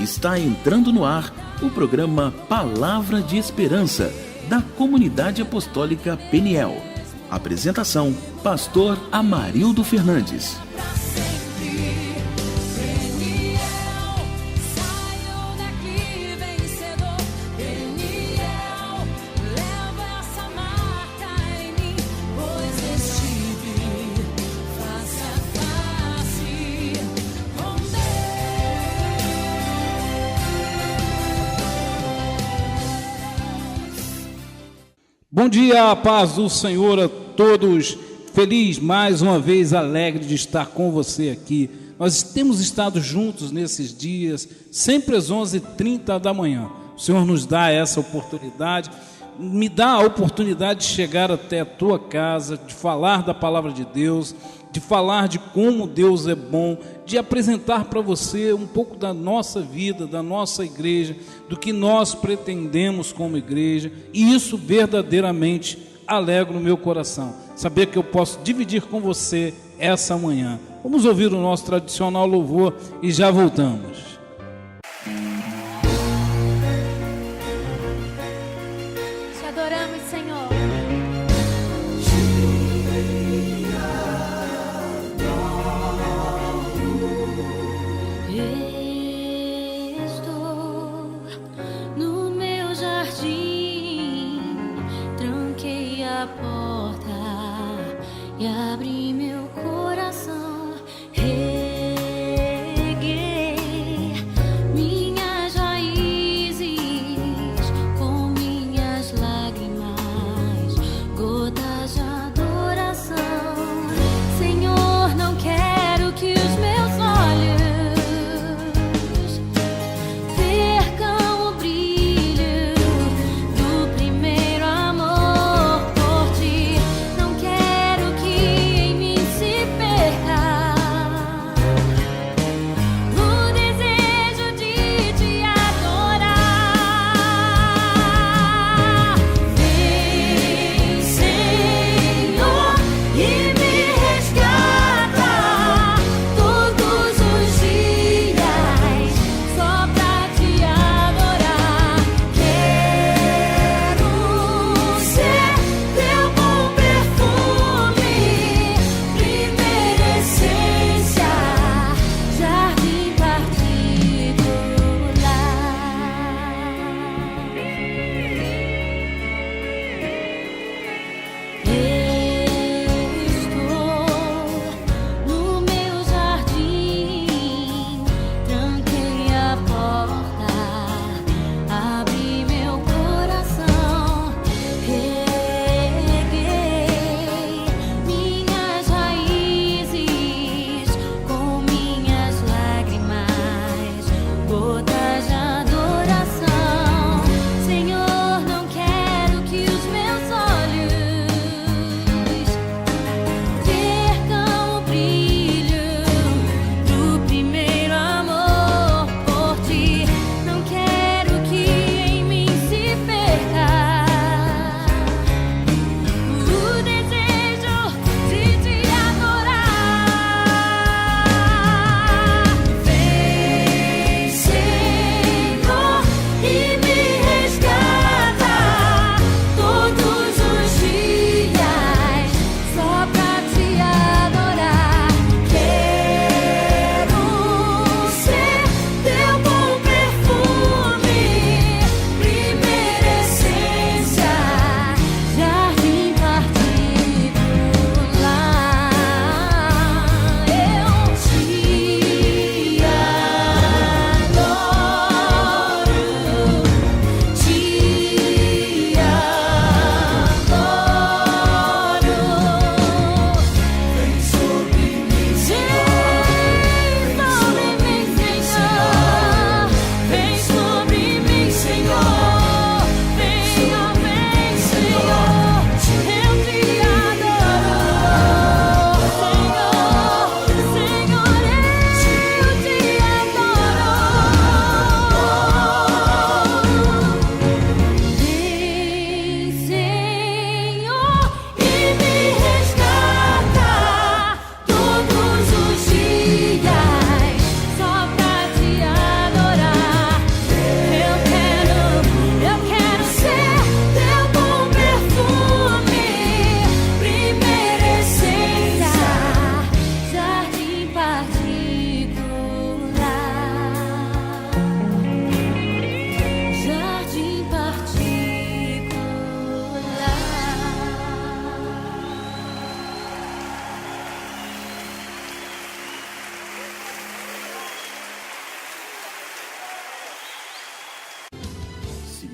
Está entrando no ar o programa Palavra de Esperança, da Comunidade Apostólica Peniel. Apresentação, Pastor Amarildo Fernandes. Bom dia, a paz do Senhor a todos. Feliz, mais uma vez, alegre de estar com você aqui. Nós temos estado juntos nesses dias, sempre às 11h30 da manhã. O Senhor nos dá essa oportunidade, me dá a oportunidade de chegar até a tua casa, de falar da palavra de Deus, de falar de como Deus é bom, de apresentar para você um pouco da nossa vida, da nossa igreja, do que nós pretendemos como igreja, e isso verdadeiramente alegra o meu coração, saber que eu posso dividir com você essa manhã. Vamos ouvir o nosso tradicional louvor e já voltamos. Te adoramos, Senhor. A porta e abri meu coração, reguei minhas raízes com minhas lágrimas, gotas de adoração. Senhor, não quero que os meus olhos percam o brilho do primeiro amor. Não quero que em mim se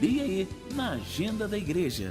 leia aí na agenda da igreja.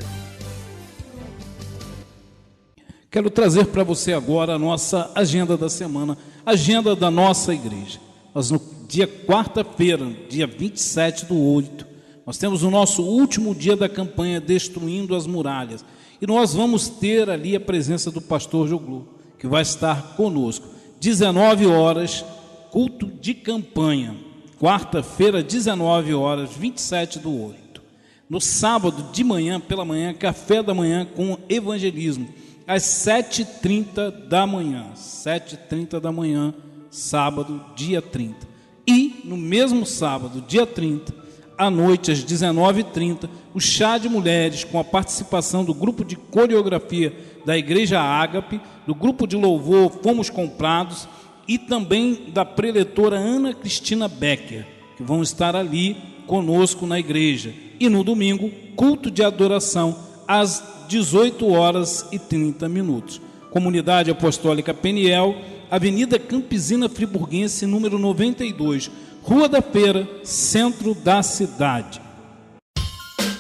Quero trazer para você agora a nossa agenda da semana, agenda da nossa igreja. Nós no dia quarta-feira, dia 27/8, nós temos o nosso último dia da campanha Destruindo as Muralhas. E nós vamos ter ali a presença do pastor Joglu, que vai estar conosco. 19 horas, culto de campanha. Quarta-feira, 19 horas, 27/8. No sábado de manhã, pela manhã, café da manhã com evangelismo, às 7h30 da manhã. 7h30 da manhã, sábado, dia 30. E no mesmo sábado, dia 30, à noite, às 19h30, o chá de mulheres, com a participação do grupo de coreografia da Igreja Ágape, do grupo de louvor Fomos Comprados e também da preletora Ana Cristina Becker, que vão estar ali conosco na igreja. E no domingo, culto de adoração, às 18h30. Comunidade Apostólica Peniel, Avenida Campesina Friburguense, número 92, Rua da Feira, centro da cidade.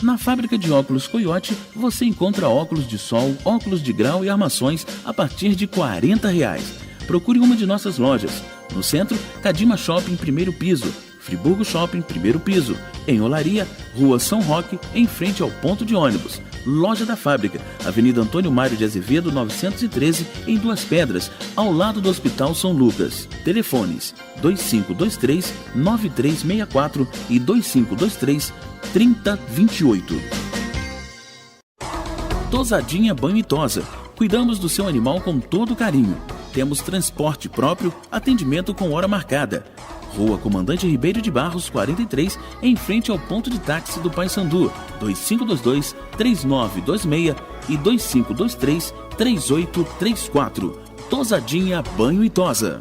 Na fábrica de óculos Coiote, você encontra óculos de sol, óculos de grau e armações a partir de R$ 40. Procure uma de nossas lojas. No centro, Cadima Shopping, primeiro piso. Friburgo Shopping, primeiro piso. Em Olaria, Rua São Roque, em frente ao ponto de ônibus. Loja da Fábrica, Avenida Antônio Mário de Azevedo, 913, em Duas Pedras, ao lado do Hospital São Lucas. Telefones 2523-9364 e 2523-3028. Tosadinha Banho e Tosa. Cuidamos do seu animal com todo carinho. Temos transporte próprio, atendimento com hora marcada. Rua Comandante Ribeiro de Barros, 43, em frente ao ponto de táxi do Paissandu, 2522-3926 e 2523-3834. Tosadinha Banho e Tosa.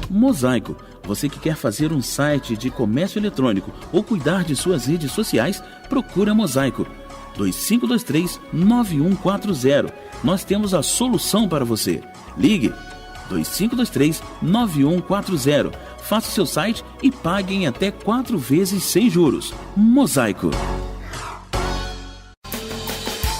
Mosaico. Você que quer fazer um site de comércio eletrônico ou cuidar de suas redes sociais, procura Mosaico. 2523-9140. Nós temos a solução para você. Ligue 2523-9140. Faça o seu site e pague em até 4 vezes sem juros. Mosaico.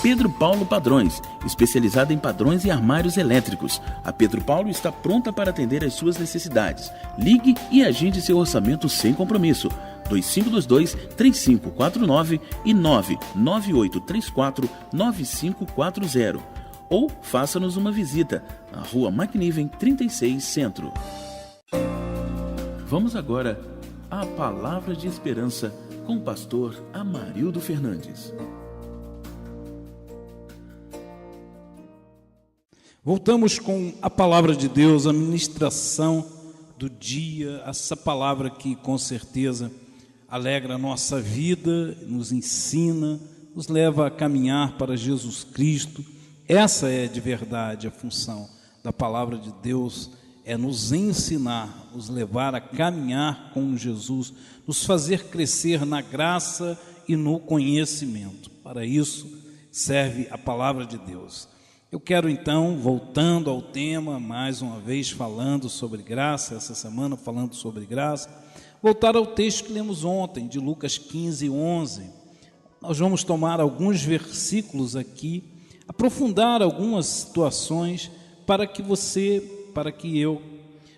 Pedro Paulo Padrões, especializada em padrões e armários elétricos. A Pedro Paulo está pronta para atender às suas necessidades. Ligue e agende seu orçamento sem compromisso. 2522-3549 e 99834-9540. Ou faça-nos uma visita na Rua McNiven 36 Centro. Vamos agora à Palavra de Esperança com o pastor Amarildo Fernandes. Voltamos com a palavra de Deus, a ministração do dia, essa palavra que com certeza alegra a nossa vida, nos ensina, nos leva a caminhar para Jesus Cristo. Essa é de verdade a função da palavra de Deus, é nos ensinar, nos levar a caminhar com Jesus, nos fazer crescer na graça e no conhecimento. Para isso serve a palavra de Deus. Eu quero então, voltando ao tema, mais uma vez falando sobre graça, essa semana falando sobre graça, voltar ao texto que lemos ontem, de Lucas 15:11. Nós vamos tomar alguns versículos aqui, aprofundar algumas situações para que você, para que eu,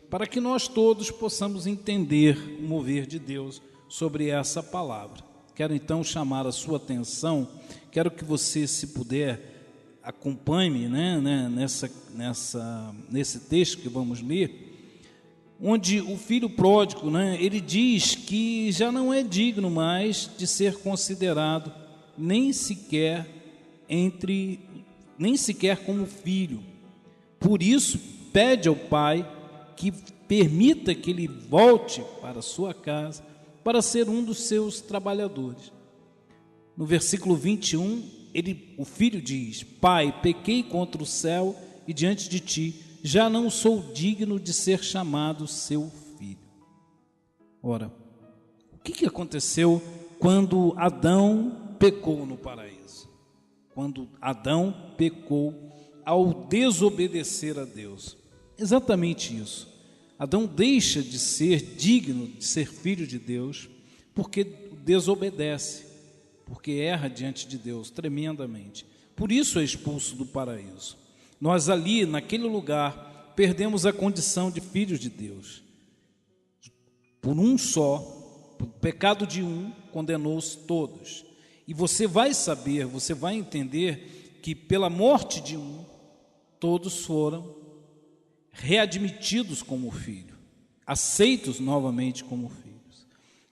para que nós todos possamos entender o mover de Deus sobre essa palavra. Quero então chamar a sua atenção, quero que você, se puder, acompanhe-me nesse texto que vamos ler, onde o filho pródigo, ele diz que já não é digno mais de ser considerado nem sequer como filho. Por isso pede ao pai que permita que ele volte para a sua casa para ser um dos seus trabalhadores. No versículo 21, o filho diz: Pai, pequei contra o céu e diante de ti, já não sou digno de ser chamado seu filho. Ora, o que aconteceu quando Adão pecou no paraíso? Quando Adão pecou ao desobedecer a Deus. Exatamente isso. Adão deixa de ser digno de ser filho de Deus, porque desobedece, porque erra diante de Deus tremendamente. Por isso é expulso do paraíso. Nós ali, naquele lugar, perdemos a condição de filhos de Deus. Por um só, por pecado de um, condenou-se todos. E você vai saber, você vai entender que pela morte de um, todos foram readmitidos como filho, aceitos novamente como filhos.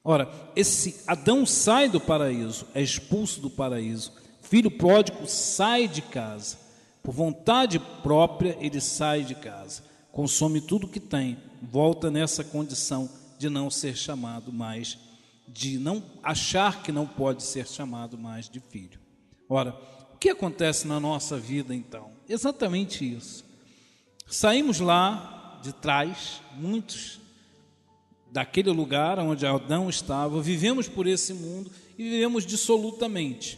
Ora, esse Adão sai do paraíso, é expulso do paraíso. Filho pródigo sai de casa, por vontade própria ele sai de casa, consome tudo que tem, volta nessa condição de não ser chamado mais, de não achar que não pode ser chamado mais de filho. Ora, o que acontece na nossa vida então? Exatamente isso. Saímos lá de trás, muitos daquele lugar onde Adão estava, vivemos por esse mundo e vivemos dissolutamente,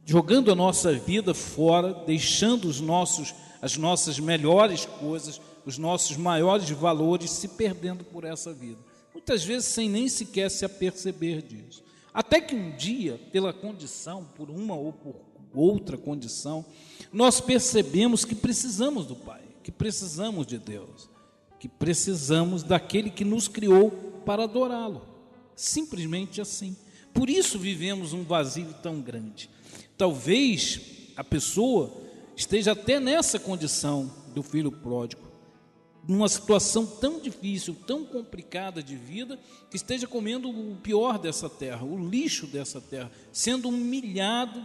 jogando a nossa vida fora, deixando as nossas melhores coisas, os nossos maiores valores se perdendo por essa vida, muitas vezes sem nem sequer se aperceber disso, até que um dia, pela condição, por uma ou por outra condição, nós percebemos que precisamos do Pai, que precisamos de Deus, que precisamos daquele que nos criou para adorá-lo, simplesmente assim. Por isso vivemos um vazio tão grande. Talvez a pessoa esteja até nessa condição do filho pródigo, numa situação tão difícil, tão complicada de vida, que esteja comendo o pior dessa terra, o lixo dessa terra, sendo humilhado.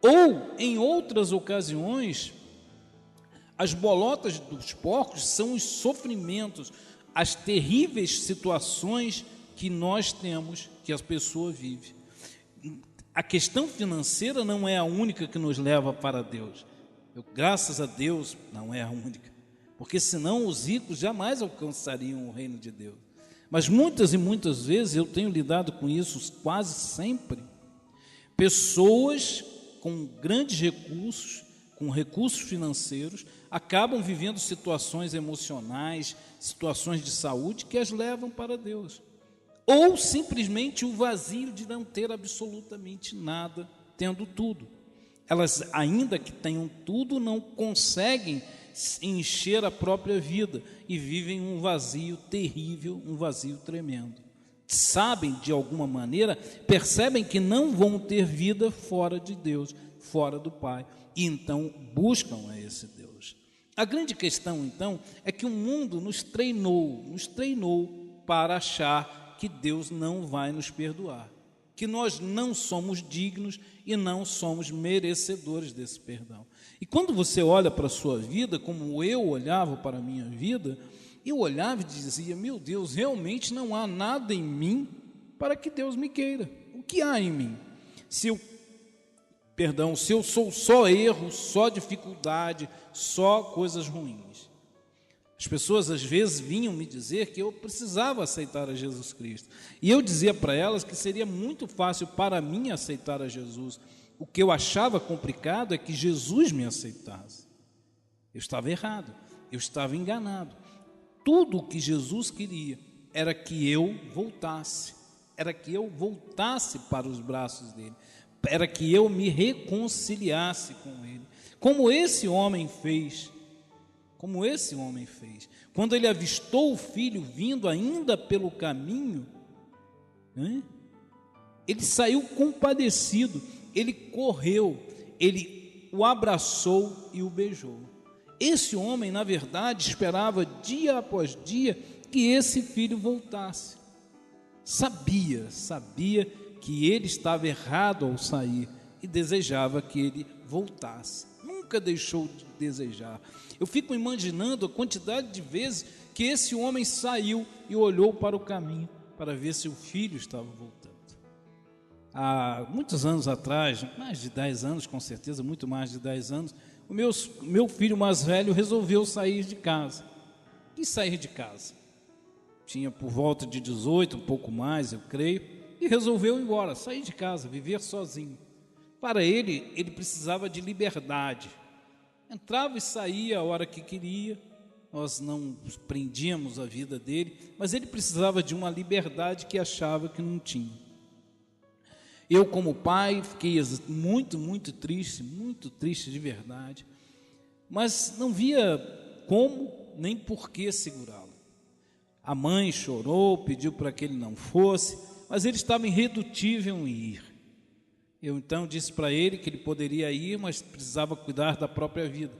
Ou, em outras ocasiões, as bolotas dos porcos são os sofrimentos, as terríveis situações que nós temos, que as pessoas vivem. A questão financeira não é a única que nos leva para Deus. Graças a Deus, não é a única, porque senão os ricos jamais alcançariam o reino de Deus. Mas muitas e muitas vezes eu tenho lidado com isso quase sempre. Pessoas com grandes recursos, com recursos financeiros, acabam vivendo situações emocionais, situações de saúde que as levam para Deus. Ou simplesmente o vazio de não ter absolutamente nada, tendo tudo. Elas, ainda que tenham tudo, não conseguem encher a própria vida e vivem um vazio terrível, um vazio tremendo. Sabem, de alguma maneira, percebem que não vão ter vida fora de Deus, fora do Pai, e então buscam a esse Deus. A grande questão, então, é que o mundo nos treinou para achar que Deus não vai nos perdoar, que nós não somos dignos e não somos merecedores desse perdão. E quando você olha para a sua vida, como eu olhava para a minha vida, eu olhava e dizia, meu Deus, realmente não há nada em mim para que Deus me queira. O que há em mim? Se eu sou só erro, só dificuldade, só coisas ruins. As pessoas às vezes vinham me dizer que eu precisava aceitar a Jesus Cristo. E eu dizia para elas que seria muito fácil para mim aceitar a Jesus. O que eu achava complicado é que Jesus me aceitasse. Eu estava errado, eu estava enganado. Tudo o que Jesus queria era que eu voltasse. Era que eu voltasse para os braços dele. Era que eu me reconciliasse com ele. Como esse homem fez. Quando ele avistou o filho vindo ainda pelo caminho, ele saiu compadecido, ele correu, ele o abraçou e o beijou. Esse homem, na verdade, esperava dia após dia que esse filho voltasse. Sabia que ele estava errado ao sair e desejava que ele voltasse. Nunca deixou de desejar. Eu fico imaginando a quantidade de vezes que esse homem saiu e olhou para o caminho para ver se o filho estava voltando. Há muitos anos atrás, mais de 10 anos, com certeza, muito mais de 10 anos, o meu filho mais velho resolveu sair de casa. E sair de casa? Tinha por volta de 18, um pouco mais, eu creio, e resolveu ir embora, sair de casa, viver sozinho. Para ele precisava de liberdade. Entrava e saía a hora que queria, nós não prendíamos a vida dele, mas ele precisava de uma liberdade que achava que não tinha. Eu, como pai, fiquei muito triste de verdade, mas não via como nem por que segurá-lo. A mãe chorou, pediu para que ele não fosse, mas ele estava irredutível em ir. Eu então disse para ele que ele poderia ir, mas precisava cuidar da própria vida.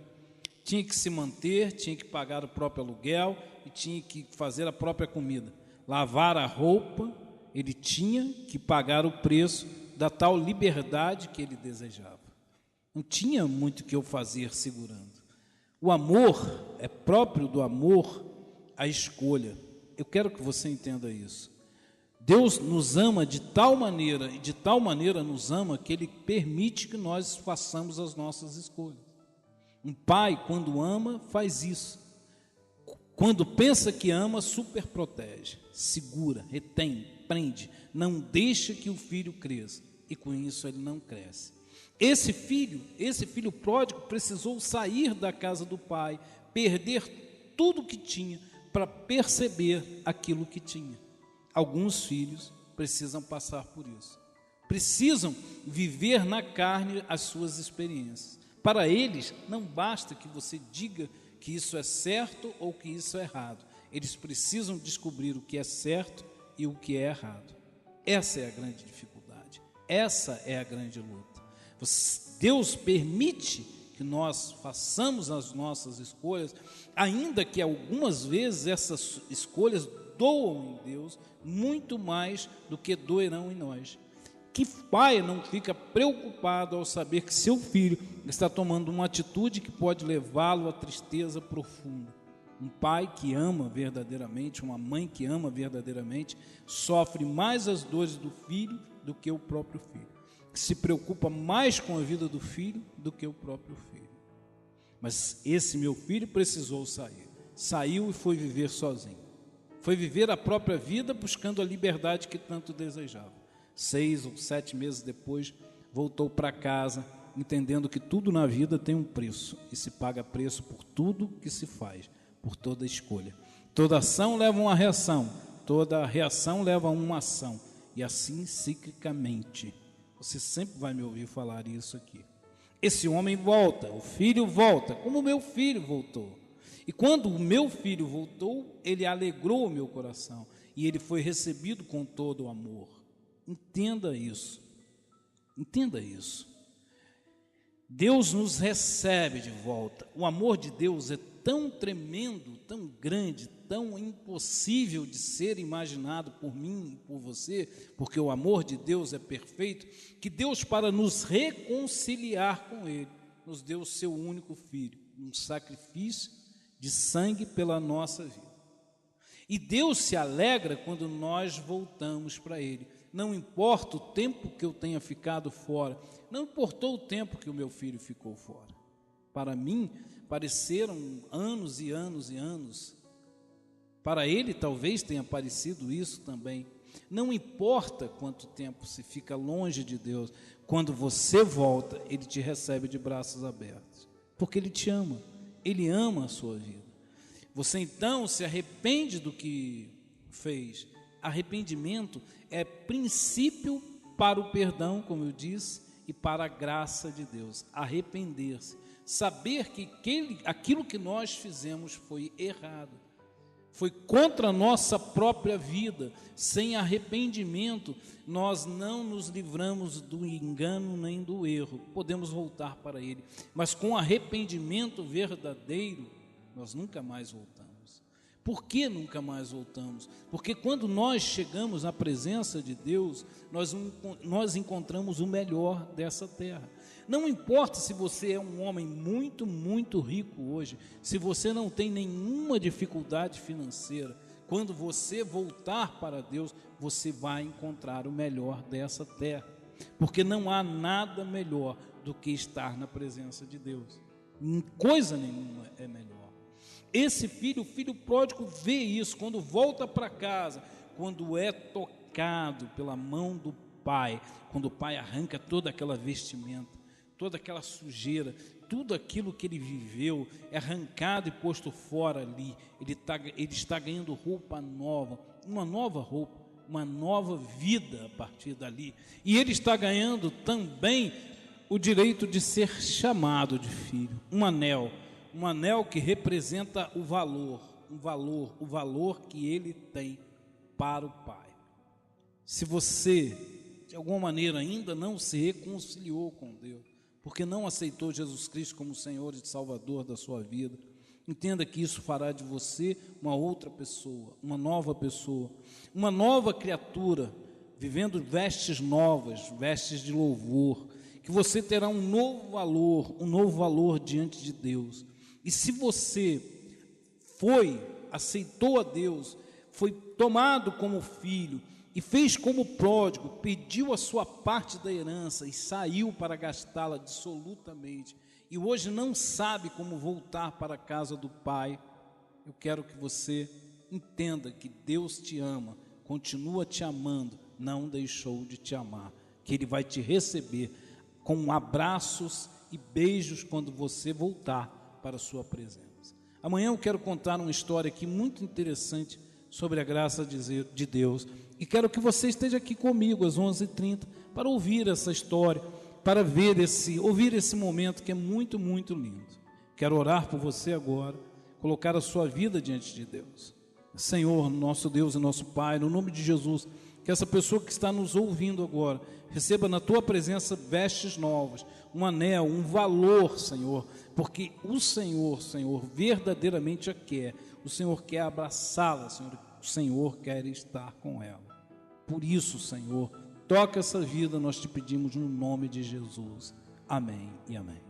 Tinha que se manter, tinha que pagar o próprio aluguel e tinha que fazer a própria comida. Lavar a roupa, ele tinha que pagar o preço da tal liberdade que ele desejava. Não tinha muito o que eu fazer segurando. O amor, é próprio do amor a escolha. Eu quero que você entenda isso. Deus nos ama de tal maneira, e de tal maneira nos ama, que Ele permite que nós façamos as nossas escolhas. Um pai, quando ama, faz isso. Quando pensa que ama, superprotege, segura, retém, prende, não deixa que o filho cresça, e com isso ele não cresce. Esse filho pródigo precisou sair da casa do pai, perder tudo que tinha para perceber aquilo que tinha. Alguns filhos precisam passar por isso. Precisam viver na carne as suas experiências. Para eles, não basta que você diga que isso é certo ou que isso é errado. Eles precisam descobrir o que é certo e o que é errado. Essa é a grande dificuldade. Essa é a grande luta. Deus permite que nós façamos as nossas escolhas, ainda que algumas vezes essas escolhas doam em Deus muito mais do que doerão em nós. Que pai não fica preocupado ao saber que seu filho está tomando uma atitude que pode levá-lo à tristeza profunda? Um pai que ama verdadeiramente, uma mãe que ama verdadeiramente, sofre mais as dores do filho do que o próprio filho, que se preocupa mais com a vida do filho do que o próprio filho. Mas esse meu filho precisou sair. Saiu e foi viver sozinho. Foi viver a própria vida buscando a liberdade que tanto desejava. 6 ou 7 meses depois, voltou para casa, entendendo que tudo na vida tem um preço, e se paga preço por tudo que se faz, por toda escolha. Toda ação leva a uma reação, toda reação leva a uma ação, e assim ciclicamente. Você sempre vai me ouvir falar isso aqui. Esse homem volta, o filho volta, como o meu filho voltou. E quando o meu filho voltou, ele alegrou o meu coração, e ele foi recebido com todo o amor. Entenda isso. Entenda isso. Deus nos recebe de volta. O amor de Deus é tão tremendo, tão grande, tão impossível de ser imaginado por mim e por você, porque o amor de Deus é perfeito, que Deus, para nos reconciliar com Ele, nos deu o seu único Filho, um sacrifício de sangue pela nossa vida. E Deus se alegra quando nós voltamos para Ele. Não importa o tempo que eu tenha ficado fora, não importou o tempo que o meu filho ficou fora. Para mim, pareceram anos e anos e anos. Para ele, talvez tenha parecido isso também. Não importa quanto tempo se fica longe de Deus, quando você volta, Ele te recebe de braços abertos, porque Ele te ama, Ele ama a sua vida. Você então se arrepende do que fez. Arrependimento é princípio para o perdão, como eu disse, e para a graça de Deus. Arrepender-se, saber que aquilo que nós fizemos foi errado, foi contra a nossa própria vida. Sem arrependimento, nós não nos livramos do engano nem do erro, podemos voltar para ele, mas com arrependimento verdadeiro, nós nunca mais voltamos. Por que nunca mais voltamos? Porque quando nós chegamos à presença de Deus, nós encontramos o melhor dessa terra. Não importa se você é um homem muito, muito rico hoje, se você não tem nenhuma dificuldade financeira, quando você voltar para Deus, você vai encontrar o melhor dessa terra. Porque não há nada melhor do que estar na presença de Deus. Coisa nenhuma é melhor. Esse filho, o filho pródigo, vê isso quando volta para casa, quando é tocado pela mão do pai, quando o pai arranca toda aquela vestimenta, toda aquela sujeira, tudo aquilo que ele viveu é arrancado e posto fora ali. Ele está ganhando roupa nova, uma nova roupa, uma nova vida a partir dali. E ele está ganhando também o direito de ser chamado de filho. Um anel que representa o valor que ele tem para o Pai. Se você, de alguma maneira, ainda não se reconciliou com Deus, porque não aceitou Jesus Cristo como Senhor e Salvador da sua vida, entenda que isso fará de você uma outra pessoa, uma nova criatura, vivendo vestes novas, vestes de louvor, que você terá um novo valor diante de Deus. E se você aceitou a Deus, foi tomado como filho e fez como pródigo, pediu a sua parte da herança e saiu para gastá-la dissolutamente, e hoje não sabe como voltar para a casa do Pai, eu quero que você entenda que Deus te ama, continua te amando, não deixou de te amar, que Ele vai te receber com abraços e beijos quando você voltar para a sua presença. Amanhã eu quero contar uma história aqui muito interessante sobre a graça de Deus, e quero que você esteja aqui comigo às 11h30 para ouvir essa história, para ouvir esse momento que é muito, muito lindo. Quero orar por você agora, colocar a sua vida diante de Deus. Senhor, nosso Deus e nosso Pai, no nome de Jesus, que essa pessoa que está nos ouvindo agora receba na Tua presença vestes novas, um anel, um valor, Senhor, porque o Senhor, verdadeiramente a quer. O Senhor quer abraçá-la, Senhor, o Senhor quer estar com ela. Por isso, Senhor, toca essa vida, nós te pedimos no nome de Jesus. Amém e amém.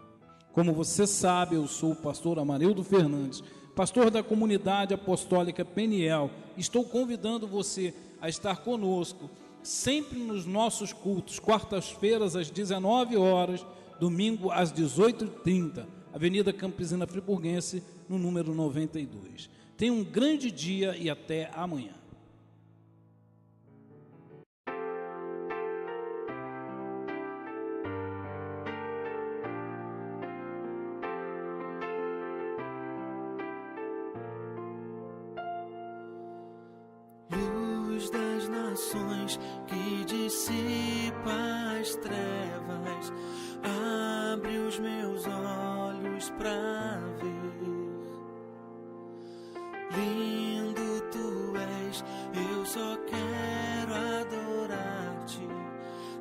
Como você sabe, eu sou o pastor Amarildo Fernandes, pastor da comunidade apostólica Peniel. Estou convidando você a estar conosco sempre nos nossos cultos, quartas-feiras às 19 horas, domingo às 18h30, Avenida Campesina Friburguense, no número 92. Tenha um grande dia e até amanhã. Luz das nações que dissipa as trevas, abre os meus olhos pra ver. Lindo tu és, eu só quero adorar-te,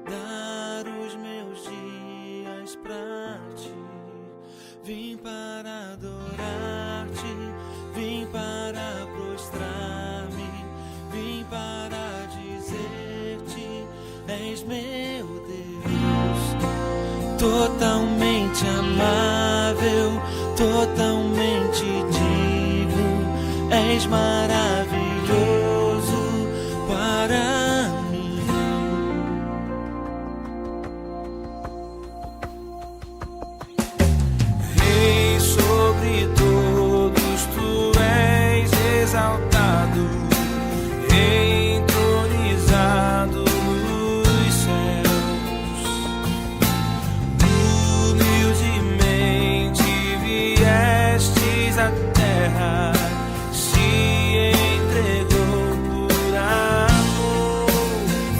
dar os meus dias pra ti. Vim para adorar-te, vim para prostrar-me, vim para dizer-te, és meu Deus, totalmente amável, totalmente digno, és maravilhoso para mim. Rei sobre todos, tu és exaltado, entronizado nos céus. Humildemente viestes à terra, se entregou por amor.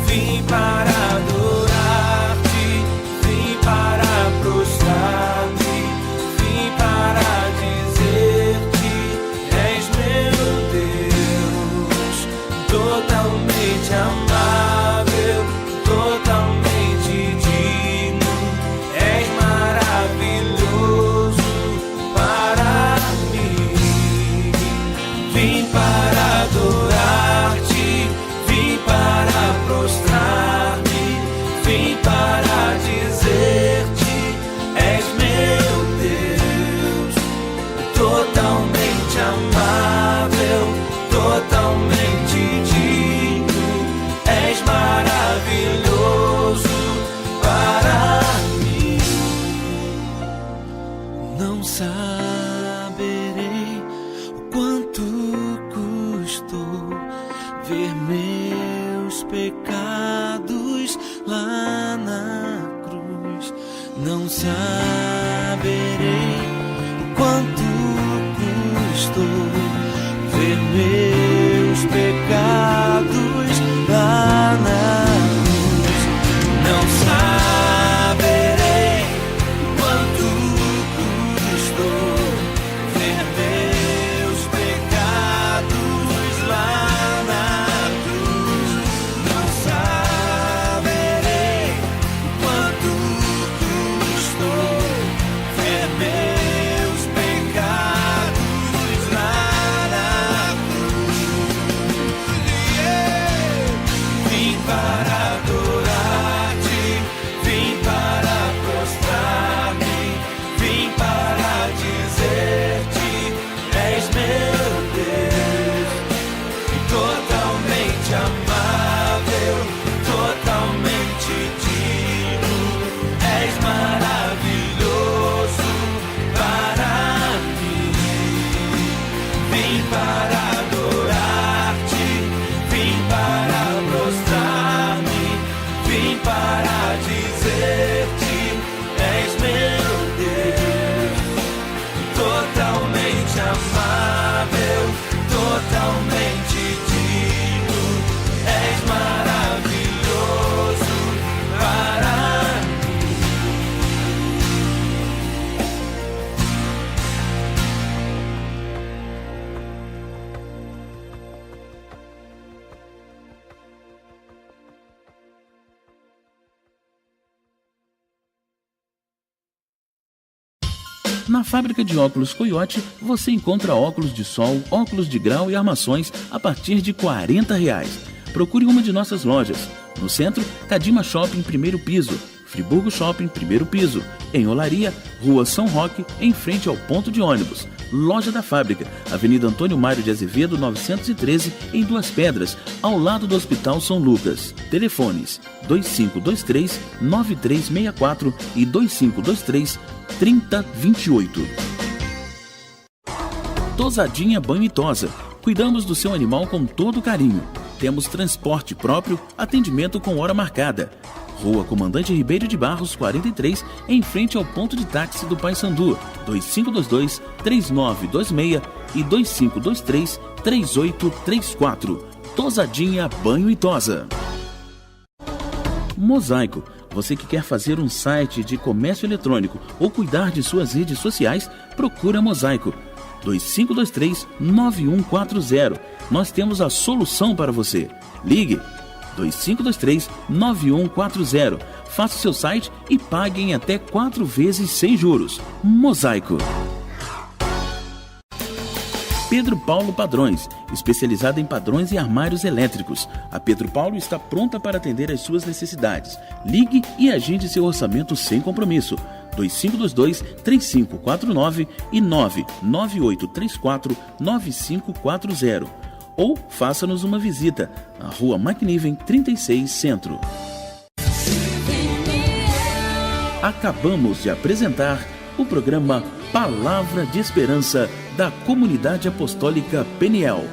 Vim para adorar-te, vim para prostrar-me, vim para dizer-te, és meu Deus, totalmente amável, totalmente digno, és maravilhoso para mim. Vim para adorar-te, vim para prostrar-me, vim para dizer-te, és meu Deus, totalmente amável, totalmente digno, és maravilhoso para mim. Não saberei o quanto custou ver meus pecados lá na cruz. Não saberei saberei o quanto custou ver meus pecados lá na cruz. Não saberei o quanto custou ver meus pecados lá na cruz. Não saberei o quanto custou ver meus pecados lá na cruz. Vim para adorar-te, vim para prostrar-me, vim para dizer-te: és meu Deus, totalmente amável, totalmente digno, és maravilhoso para mim. Vim para adorar-te, vim para prostrar-me, vim para dizer-te: és meu Deus, totalmente amável, totalmente digno, és maravilhoso para mim. Na fábrica de óculos Coiote, você encontra óculos de sol, óculos de grau e armações a partir de R$40. Procure uma de nossas lojas. No centro, Cadima Shopping, primeiro piso. Friburgo Shopping, primeiro piso. Em Olaria, Rua São Roque, em frente ao ponto de ônibus. Loja da Fábrica, Avenida Antônio Mário de Azevedo, 913, em Duas Pedras, ao lado do Hospital São Lucas. Telefones 2523-9364 e 2523-3028. Tosadinha Banho e Tosa. Cuidamos do seu animal com todo carinho. Temos transporte próprio, atendimento com hora marcada. Rua Comandante Ribeiro de Barros, 43, em frente ao ponto de táxi do Paissandu, 2522-3926 e 2523-3834. Tosadinha Banho e Tosa. Mosaico. Você que quer fazer um site de comércio eletrônico ou cuidar de suas redes sociais, procura Mosaico. 2523-9140. Nós temos a solução para você. Ligue 2523-9140. Faça o seu site e pague em até 4 vezes sem juros. Mosaico. Pedro Paulo Padrões, especializada em padrões e armários elétricos. A Pedro Paulo está pronta para atender às suas necessidades. Ligue e agende seu orçamento sem compromisso. 2522-3549 e 99834-9540. Ou faça-nos uma visita na Rua Macniven 36 Centro. Acabamos de apresentar o programa Palavra de Esperança da Comunidade Apostólica Peniel.